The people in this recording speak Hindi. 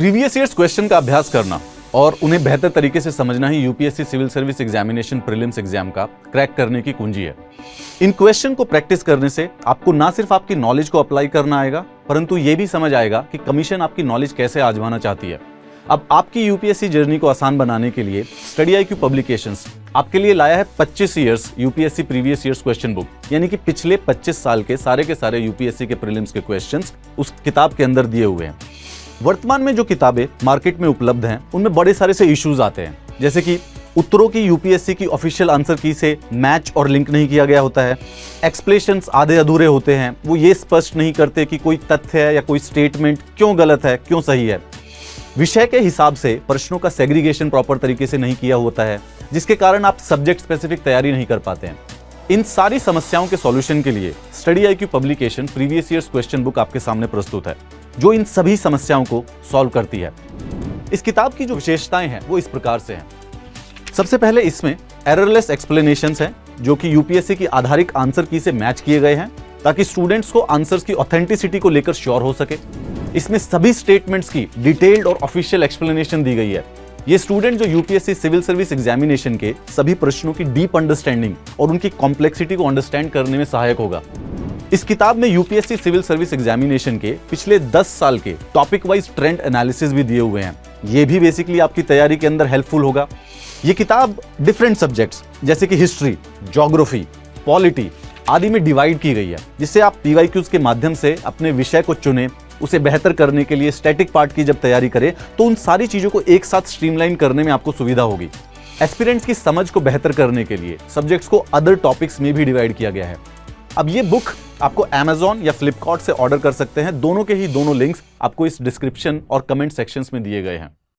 प्रीवियस ईयर्स क्वेश्चन का अभ्यास करना और उन्हें बेहतर तरीके से समझना ही UPSC civil service examination prelims exam का क्रैक करने की कुंजी है। इन क्वेश्चन को प्रैक्टिस करने से आपको ना सिर्फ आपकी नॉलेज को अप्लाई करना आएगा, परंतु यह भी समझ आएगा कि कमीशन आपकी नॉलेज कैसे आजमाना चाहती है। अब आपकी यूपीएससी जर्नी को आसान बनाने के लिए स्टडी IQ पब्लिकेशंस आपके लिए लाया है 25 years UPSC previous years question book, यानी कि पिछले 25 साल के सारे यूपीएससी के प्रीलिम्स के क्वेश्चंस उस किताब के अंदर दिए हुए हैं। वर्तमान में जो किताबें मार्केट में उपलब्ध हैं उनमें बड़े सारे से इश्यूज आते हैं, जैसे कि उत्तरों की यूपीएससी की ऑफिशियल आंसर की से मैच और लिंक नहीं किया गया होता है, एक्सप्लेनेशंस आधे अधूरे होते हैं, वो ये स्पष्ट नहीं करते कि कोई तथ्य है या कोई स्टेटमेंट क्यों गलत है क्यों सही है, विषय के हिसाब से प्रश्नों का सेग्रीगेशन प्रॉपर तरीके से नहीं किया होता है, जिसके कारण आप सब्जेक्ट स्पेसिफिक तैयारी नहीं कर पाते हैं। इन सारी समस्याओं के सॉल्यूशन के लिए study IQ publication previous years question book आपके सामने प्रस्तुत है, जो इन सभी समस्याओं को सॉल्व करती है। इस किताब की जो विशेषताएं हैं वो इस प्रकार से हैं। सबसे पहले इसमें एररलेस एक्सप्लेनेशंस हैं, जो कि यूपीएससी की आधारिक आंसर की से मैच किए गए हैं, ताकि स्टूडेंट्स को आंसर्स की ऑथेंटिसिटी को लेकर श्योर हो सके। इसमें सभी स्टेटमेंट्स की डिटेल्ड और ऑफिशियल एक्सप्लेनेशन दी गई है। ये स्टूडेंट जो यूपीएससी सिविल सर्विस एग्जामिनेशन के सभी प्रश्नों की डीप अंडरस्टैंडिंग और उनकी कॉम्प्लेक्सिटी को अंडरस्टैंड करने में सहायक होगा। इस किताब में यूपीएससी सिविल सर्विस एग्जामिनेशन के पिछले 10 साल के टॉपिक वाइज ट्रेंड एनालिसिस भी दिए हुए हैं। ये भी बेसिकली आपकी तैयारी के अंदर हेल्पफुल होगा। ये किताब डिफरेंट सब्जेक्ट्स जैसे कि हिस्ट्री, ज्योग्राफी, पॉलिटी आदि में डिवाइड की गई है, जिससे आप PYQs के माध्यम से अपने विषय को चुने, उसे बेहतर करने के लिए स्टैटिक पार्ट की जब तैयारी करें तो उन सारी चीजों को एक साथ स्ट्रीमलाइन करने में आपको सुविधा होगी। एस्पिरेंट्स की समझ को बेहतर करने के लिए सब्जेक्ट्स को अदर टॉपिक्स में भी डिवाइड किया गया है। अब ये बुक आपको Amazon या Flipkart से ऑर्डर कर सकते हैं। दोनों के ही दोनों लिंक्स आपको इस डिस्क्रिप्शन और कमेंट सेक्शंस में दिए गए हैं।